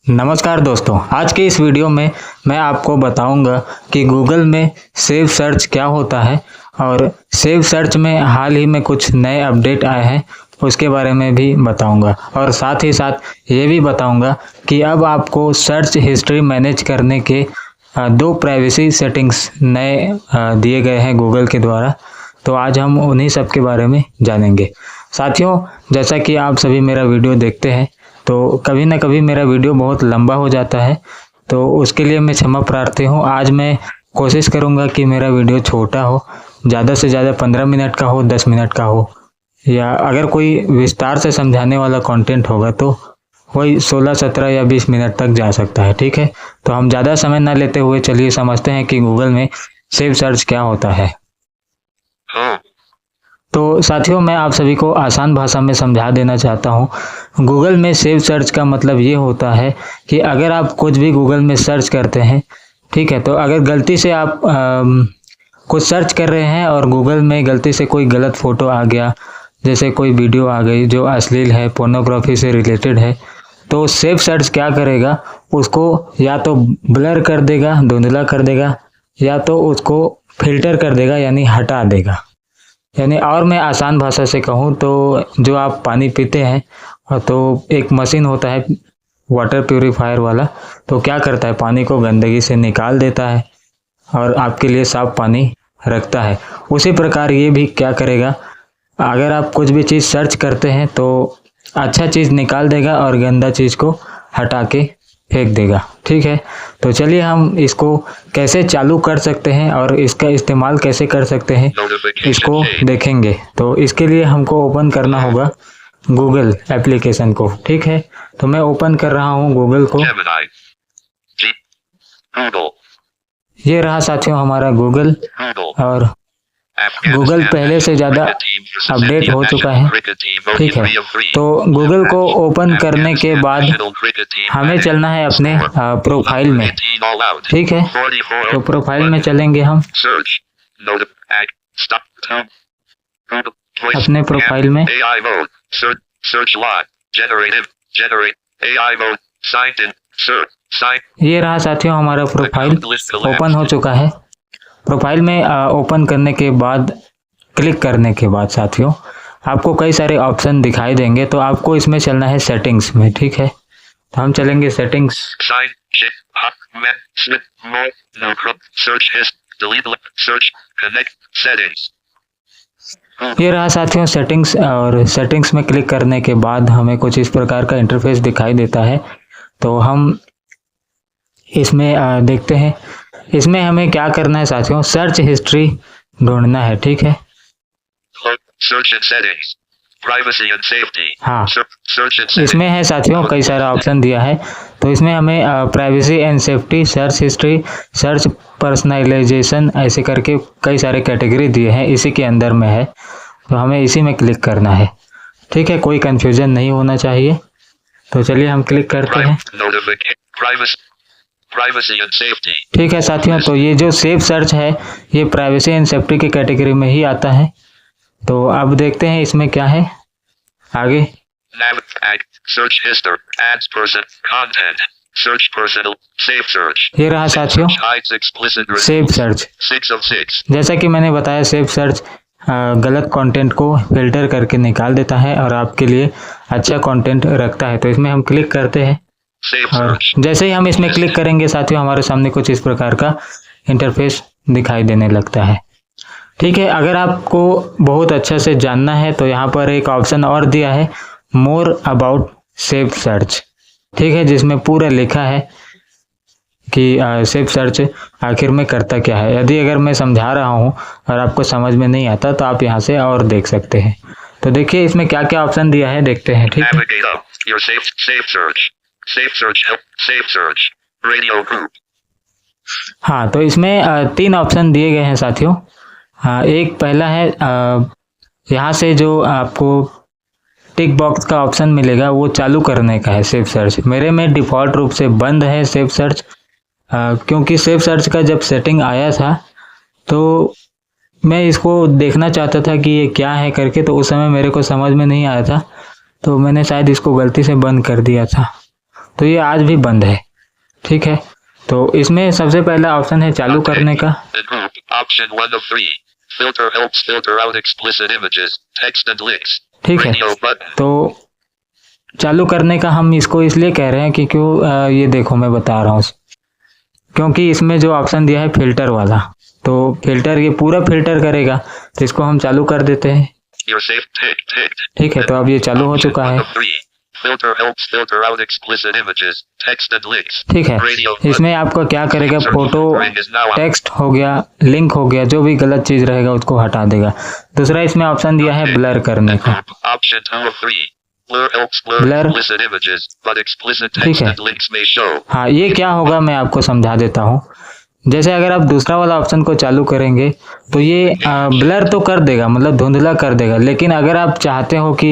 नमस्कार दोस्तों, आज के इस वीडियो में मैं आपको बताऊंगा कि गूगल में सेव सर्च क्या होता है और सेव सर्च में हाल ही में कुछ नए अपडेट आए हैं उसके बारे में भी बताऊंगा और साथ ही साथ ये भी बताऊंगा कि अब आपको सर्च हिस्ट्री मैनेज करने के दो प्राइवेसी सेटिंग्स नए दिए गए हैं गूगल के द्वारा। तो आज हम उन्हीं सब के बारे में जानेंगे। साथियों, जैसा कि आप सभी मेरा वीडियो देखते हैं तो कभी ना कभी मेरा वीडियो बहुत लंबा हो जाता है, तो उसके लिए मैं क्षमा प्रार्थी हूँ। आज मैं कोशिश करूँगा कि मेरा वीडियो छोटा हो, ज़्यादा से ज़्यादा 15 मिनट का हो, 10 मिनट का हो, या अगर कोई विस्तार से समझाने वाला कंटेंट होगा तो वही 16, 17 या 20 मिनट तक जा सकता है। ठीक है, तो हम ज़्यादा समय ना लेते हुए चलिए समझते हैं कि गूगल में सेव सर्च क्या होता है। तो साथियों, मैं आप सभी को आसान भाषा में समझा देना चाहता हूँ। गूगल में सेव सर्च का मतलब ये होता है कि अगर आप कुछ भी गूगल में सर्च करते हैं, ठीक है, तो अगर गलती से आप कुछ सर्च कर रहे हैं और गूगल में गलती से कोई गलत फोटो आ गया, जैसे कोई वीडियो आ गई जो अश्लील है, पोर्नोग्राफी से रिलेटेड है, तो सेव सर्च क्या करेगा, उसको या तो ब्लर कर देगा, धुंधला कर देगा, या तो उसको फिल्टर कर देगा यानी हटा देगा। यानी और मैं आसान भाषा से कहूँ तो जो आप पानी पीते हैं तो एक मशीन होता है वाटर प्यूरीफायर वाला, तो क्या करता है, पानी को गंदगी से निकाल देता है और आपके लिए साफ पानी रखता है। उसी प्रकार ये भी क्या करेगा, अगर आप कुछ भी चीज़ सर्च करते हैं तो अच्छा चीज़ निकाल देगा और गंदा चीज़ को हटा के फेंक देगा। ठीक है, तो चलिए हम इसको कैसे चालू कर सकते हैं और इसका इस्तेमाल कैसे कर सकते हैं इसको देखेंगे। तो इसके लिए हमको ओपन करना होगा गूगल एप्लीकेशन को। ठीक है, तो मैं ओपन कर रहा हूँ गूगल को। ये रहा साथियों हमारा गूगल, और गूगल पहले से ज़्यादा अपडेट हो चुका है। ठीक है, तो गूगल को ओपन करने के बाद हमें चलना है अपने प्रोफाइल में। ठीक है, तो प्रोफाइल में चलेंगे हम अपने प्रोफाइल में। ये रहा साथियों हमारा प्रोफाइल ओपन हो चुका है। प्रोफाइल में ओपन करने के बाद, क्लिक करने के बाद साथियों आपको कई सारे ऑप्शन दिखाई देंगे, तो आपको इसमें चलना है सेटिंग्स में। ठीक है, तो हम चलेंगे सेटिंग्स। ये रहा साथियों सेटिंग्स, और सेटिंग्स में क्लिक करने के बाद हमें कुछ इस प्रकार का इंटरफेस दिखाई देता है। तो हम इसमें देखते हैं, इसमें हमें क्या करना है साथियों, सर्च हिस्ट्री ढूंढना है। ठीक है, हाँ, इसमें है साथियों कई सारा ऑप्शन दिया है, तो इसमें हमें privacy and safety, search history, search personalisation, ऐसे करके कई सारे कैटेगरी दिए हैं, इसी के अंदर में है, तो हमें इसी में क्लिक करना है। ठीक है, कोई कंफ्यूजन नहीं होना चाहिए। तो चलिए हम क्लिक करते हैं। ठीक है साथियों, तो ये जो सेव सर्च है ये प्राइवेसी एंड सेफ्टी की कैटेगरी में ही आता है। तो अब देखते हैं इसमें क्या है आगे। ये रहा साथियों सेव सर्च। जैसा कि मैंने बताया, सेव सर्च गलत कंटेंट को फिल्टर करके निकाल देता है और आपके लिए अच्छा कंटेंट रखता है। तो इसमें हम क्लिक करते हैं और जैसे ही हम इसमें क्लिक करेंगे साथियों हमारे सामने कुछ इस प्रकार का इंटरफेस दिखाई देने लगता है। ठीक है, अगर आपको बहुत अच्छा से जानना है तो यहाँ पर एक ऑप्शन और दिया है, मोर अबाउट सेव सर्च। ठीक है, जिसमें पूरा लिखा है कि सेव सर्च आखिर में करता क्या है। यदि अगर मैं समझा रहा हूँ और आपको समझ में नहीं आता तो आप यहाँ से और देख सकते हैं। तो देखिए इसमें क्या क्या ऑप्शन दिया है, देखते हैं। ठीक है, हाँ, तो इसमें 3 ऑप्शन दिए गए हैं साथियों। एक पहला है, यहाँ से जो आपको टिक बॉक्स का ऑप्शन मिलेगा वो चालू करने का है सेव सर्च। मेरे में डिफ़ॉल्ट रूप से बंद है सेव सर्च, क्योंकि सेव सर्च का जब सेटिंग आया था तो मैं इसको देखना चाहता था कि ये क्या है करके, तो उस समय मेरे को समझ में नहीं आया था, तो मैंने शायद इसको गलती से बंद कर दिया था। तो ये आज भी बंद है। ठीक है, तो इसमें सबसे पहला ऑप्शन है चालू करने का। Option 1 of 3. Filter helps filter out explicit images, text and links. ठीक है, Radio button. तो चालू करने का हम इसको इसलिए कह रहे हैं कि क्यों ये देखो मैं बता रहा हूँ, क्योंकि इसमें जो ऑप्शन दिया है फिल्टर वाला, तो फिल्टर ये पूरा फिल्टर करेगा, तो इसको हम चालू कर देते हैं। You're safe. Tick. ठीक है, तो अब ये चालू हो चुका है। Option 1 of 3. Filter helps filter out explicit images, text and links. ठीक है, Radio button. इसमें आपका क्या करेगा, फोटो, टेक्स्ट हो गया, लिंक हो गया, जो भी गलत चीज रहेगा उसको हटा देगा। दूसरा इसमें ऑप्शन दिया है ब्लर करने का। Option 2 of 3. Blur helps blur Blur. explicit images, but explicit ठीक text है। and links may show. हाँ, ये क्या होगा मैं आपको समझा देता हूँ। जैसे अगर आप दूसरा वाला ऑप्शन को चालू करेंगे तो ये ब्लर तो कर देगा, मतलब धुंधला कर देगा, लेकिन अगर आप चाहते हो कि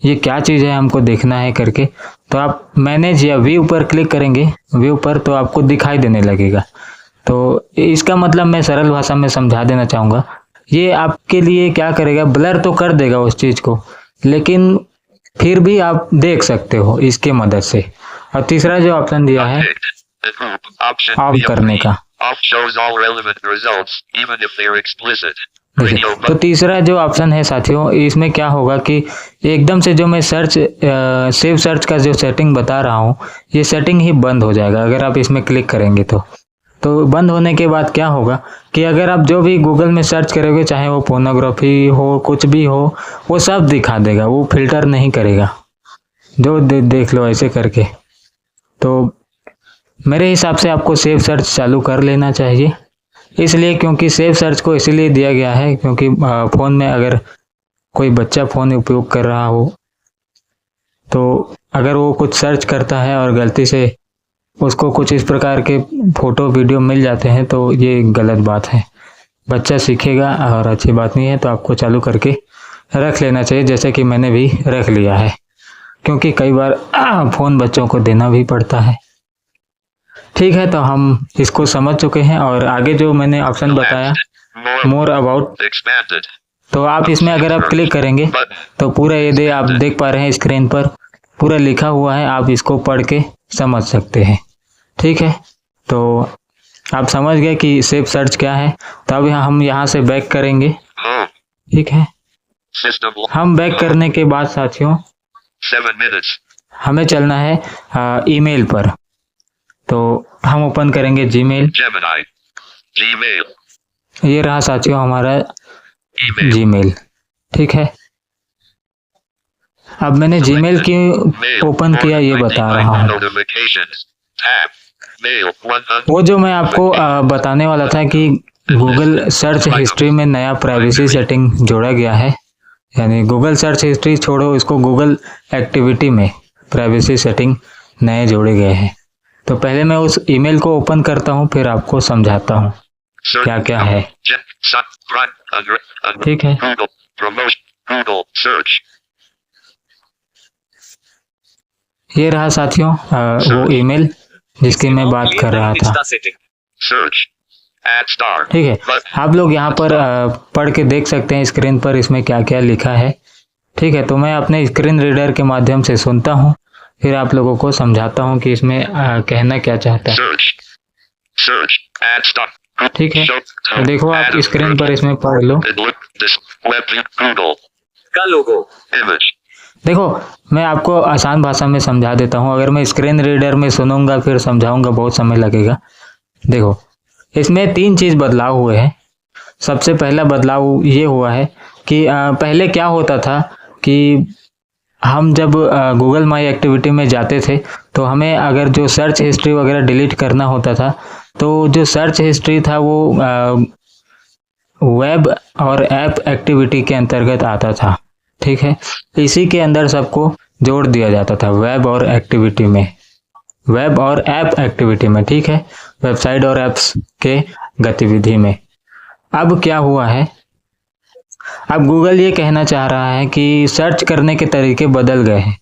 ये क्या चीज़ है हमको देखना है करके, तो आप मैनेज या व्यू पर क्लिक करेंगे, व्यू पर, तो आपको दिखाई देने लगेगा। तो इसका मतलब मैं सरल भाषा में समझा देना चाहूँगा, ये आपके लिए क्या करेगा, ब्लर तो कर देगा उस चीज़ को, लेकिन फिर भी आप देख सकते हो इसके मदद से। और तीसरा जो ऑप्शन दिया है Option ऑफ B of करने 3. का। Off shows all relevant results, even if they are explicit. देखिए, Radio तो button. तीसरा जो ऑप्शन है साथियों, इसमें क्या होगा कि एकदम से जो मैं सेव सर्च का जो सेटिंग बता रहा हूँ, ये सेटिंग ही बंद हो जाएगा अगर आप इसमें क्लिक करेंगे। तो बंद होने के बाद क्या होगा कि अगर आप जो भी गूगल में सर्च करोगे, चाहे वो पोर्नोग्राफी हो, कुछ भी हो, वो सब दिखा देगा, वो फिल्टर नहीं करेगा। जो देख लो ऐसे करके। तो मेरे हिसाब से आपको सेव सर्च चालू कर लेना चाहिए, इसलिए क्योंकि सेव सर्च को इसीलिए दिया गया है क्योंकि फ़ोन में अगर कोई बच्चा फ़ोन उपयोग कर रहा हो, तो अगर वो कुछ सर्च करता है और गलती से उसको कुछ इस प्रकार के फ़ोटो वीडियो मिल जाते हैं, तो ये गलत बात है, बच्चा सीखेगा और अच्छी बात नहीं है। तो आपको चालू करके रख लेना चाहिए, जैसे कि मैंने भी रख लिया है, क्योंकि कई बार फ़ोन बच्चों को देना भी पड़ता है। ठीक है, तो हम इसको समझ चुके हैं, और आगे जो मैंने ऑप्शन बताया मोर अबाउट, Expanded. तो आप इसमें अगर आप क्लिक करेंगे Button. तो पूरा ये आप देख पा रहे हैं स्क्रीन पर पूरा लिखा हुआ है, आप इसको पढ़ के समझ सकते हैं। ठीक है, तो आप समझ गए कि सेव सर्च क्या है। तो अब हम यहाँ से बैक करेंगे। Home. ठीक है, System. हम बैक करने के बाद साथियों 7 minutes. हमें चलना है ईमेल पर। तो हम ओपन करेंगे जीमेल। Gemini. Gmail. ये रहा साथियों हमारा Email. जीमेल। ठीक है, अब मैंने जीमेल क्यों Mail. ओपन किया ये बता रहा हूँ। Notifications. Tab. Mail. 100. वो जो मैं आपको बताने वाला था कि गूगल सर्च हिस्ट्री में नया प्राइवेसी सेटिंग जोड़ा गया है, यानी गूगल सर्च हिस्ट्री छोड़ो, इसको गूगल एक्टिविटी में प्राइवेसी सेटिंग नए जोड़े गए हैं। तो पहले मैं उस ईमेल को ओपन करता हूँ, फिर आपको समझाता हूँ Search. क्या क्या है। ठीक है, Google. Promotion. Google. Search. ये रहा साथियों वो ईमेल जिसकी मैं बात कर रहा था। Search. Add star. ठीक है, Button. आप लोग यहाँ पर पढ़ के देख सकते हैं स्क्रीन पर इसमें क्या क्या लिखा है। ठीक है, तो मैं अपने स्क्रीन रीडर के माध्यम से सुनता हूँ, फिर आप लोगों को समझाता हूँ कि इसमें कहना क्या चाहता है। Search. Search. Add star. ठीक है, Show. तो देखो आप Add स्क्रीन पर इसमें पढ़ लो। It look this web view. Google. का लोगो Image. देखो मैं आपको आसान भाषा में समझा देता हूँ, अगर मैं स्क्रीन रीडर में सुनूंगा फिर समझाऊंगा बहुत समय लगेगा। देखो इसमें 3 चीज़ बदलाव हुए हैं। सबसे पहला बदलाव ये हुआ है कि पहले क्या होता था कि हम जब गूगल माई एक्टिविटी में जाते थे तो हमें अगर जो सर्च हिस्ट्री वगैरह डिलीट करना होता था, तो जो सर्च हिस्ट्री था वो वेब और ऐप एक्टिविटी के अंतर्गत आता था। ठीक है, इसी के अंदर सबको जोड़ दिया जाता था, वेब और एक्टिविटी में, वेब और ऐप एक्टिविटी में। ठीक है, वेबसाइट और ऐप्स के गतिविधि में। अब क्या हुआ है, अब गूगल ये कहना चाह रहा है कि सर्च करने के तरीके बदल गए हैं।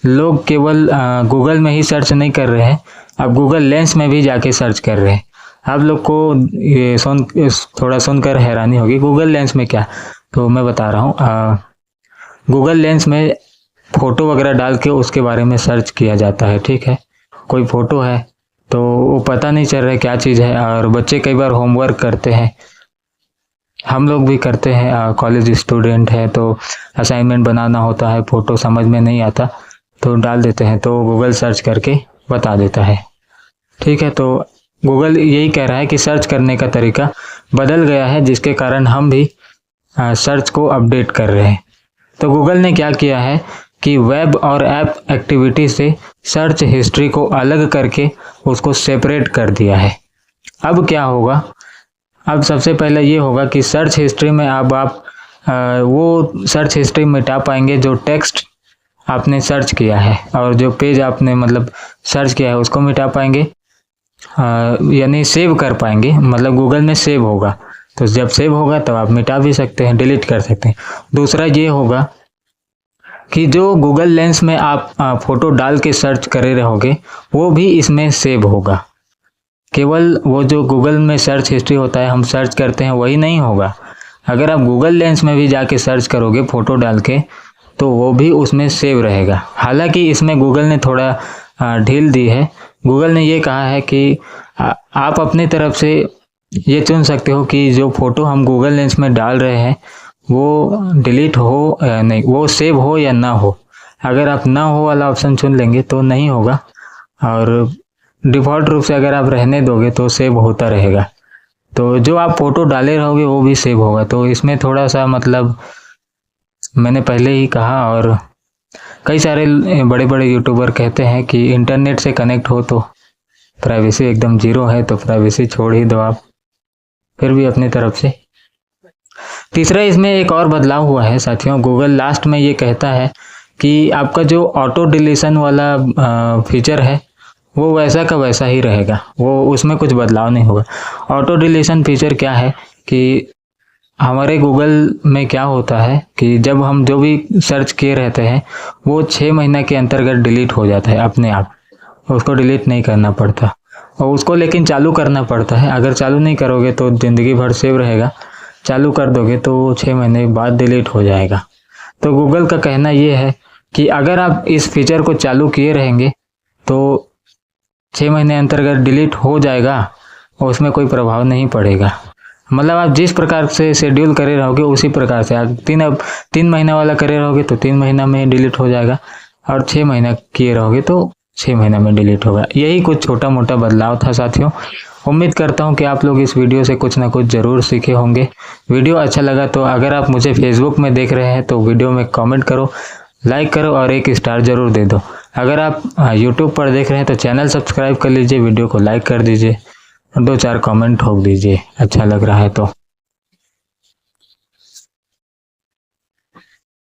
लोग केवल गूगल में ही सर्च नहीं कर रहे हैं, अब गूगल लेंस में भी जाके सर्च कर रहे हैं। आप लोग को ये थोड़ा सुनकर हैरानी होगी, गूगल लेंस में क्या, तो मैं बता रहा हूँ। गूगल लेंस में फ़ोटो वगैरह डाल के उसके बारे में सर्च किया जाता है। ठीक है, कोई फ़ोटो है तो वो पता नहीं चल रहा है क्या चीज़ है। और बच्चे कई बार होमवर्क करते हैं, हम लोग भी करते हैं, कॉलेज स्टूडेंट है तो असाइनमेंट बनाना होता है, फ़ोटो समझ में नहीं आता तो डाल देते हैं, तो गूगल सर्च करके बता देता है। ठीक है, तो गूगल यही कह रहा है कि सर्च करने का तरीका बदल गया है, जिसके कारण हम भी सर्च को अपडेट कर रहे हैं। तो गूगल ने क्या किया है कि वेब और ऐप एक्टिविटी से सर्च हिस्ट्री को अलग करके उसको सेपरेट कर दिया है। अब क्या होगा, अब सबसे पहले ये होगा कि सर्च हिस्ट्री में अब आप वो सर्च हिस्ट्री मिटा पाएंगे जो टेक्स्ट आपने सर्च किया है, और जो पेज आपने मतलब सर्च किया है उसको मिटा पाएंगे, यानी सेव कर पाएंगे, मतलब गूगल में सेव होगा। तो जब सेव होगा तब आप मिटा भी सकते हैं, डिलीट कर सकते हैं। दूसरा ये होगा कि जो गूगल लेंस में आप फोटो डाल के सर्च करे रहोगे वो भी इसमें सेव होगा। केवल वो जो गूगल में सर्च हिस्ट्री होता है हम सर्च करते हैं वही नहीं होगा, अगर आप गूगल लेंस में भी जाके सर्च करोगे फ़ोटो डाल के तो वो भी उसमें सेव रहेगा। हालांकि इसमें गूगल ने थोड़ा ढील दी है। गूगल ने ये कहा है कि आप अपनी तरफ से ये चुन सकते हो कि जो फ़ोटो हम गूगल लेंस में डाल रहे हैं वो डिलीट हो या नहीं, वो सेव हो या ना हो। अगर आप ना हो वाला ऑप्शन चुन लेंगे तो नहीं होगा, और डिफ़ॉल्ट रूप से अगर आप रहने दोगे तो सेव होता रहेगा। तो जो आप फ़ोटो डाले रहोगे वो भी सेव होगा। तो इसमें थोड़ा सा मतलब मैंने पहले ही कहा, और कई सारे बड़े बड़े यूट्यूबर कहते हैं कि इंटरनेट से कनेक्ट हो तो प्राइवेसी एकदम जीरो है, तो प्राइवेसी छोड़ ही दो आप, फिर भी अपनी तरफ से। तीसरा इसमें एक और बदलाव हुआ है साथियों, गूगल लास्ट में ये कहता है कि आपका जो ऑटो डिलीशन वाला फीचर है वो वैसा का वैसा ही रहेगा, वो उसमें कुछ बदलाव नहीं होगा। ऑटो डिलीशन फीचर क्या है कि हमारे गूगल में क्या होता है कि जब हम जो भी सर्च किए रहते हैं वो 6 महीने के अंतर्गत डिलीट हो जाता है अपने आप, उसको डिलीट नहीं करना पड़ता, और उसको लेकिन चालू करना पड़ता है। अगर चालू नहीं करोगे तो ज़िंदगी भर सेव रहेगा, चालू कर दोगे तो 6 महीने बाद डिलीट हो जाएगा। तो गूगल का कहना ये है कि अगर आप इस फीचर को चालू किए रहेंगे तो 6 महीने अंतर्गत डिलीट हो जाएगा और उसमें कोई प्रभाव नहीं पड़ेगा। मतलब आप जिस प्रकार से शेड्यूल करे रहोगे उसी प्रकार से, आप 3 महीना वाला करे रहोगे तो 3 महीना में डिलीट हो जाएगा, और 6 महीना किए रहोगे तो 6 महीना में डिलीट होगा। यही कुछ छोटा मोटा बदलाव था साथियों। उम्मीद करता हूँ कि आप लोग इस वीडियो से कुछ ना कुछ ज़रूर सीखे होंगे। वीडियो अच्छा लगा तो अगर आप मुझे फेसबुक में देख रहे हैं तो वीडियो में कमेंट करो, लाइक करो और 1 स्टार ज़रूर दे दो। अगर आप यूट्यूब पर देख रहे हैं तो चैनल सब्सक्राइब कर लीजिए, वीडियो को लाइक कर दीजिए और 2-4 कमेंट ठोक दीजिए अच्छा लग रहा है तो।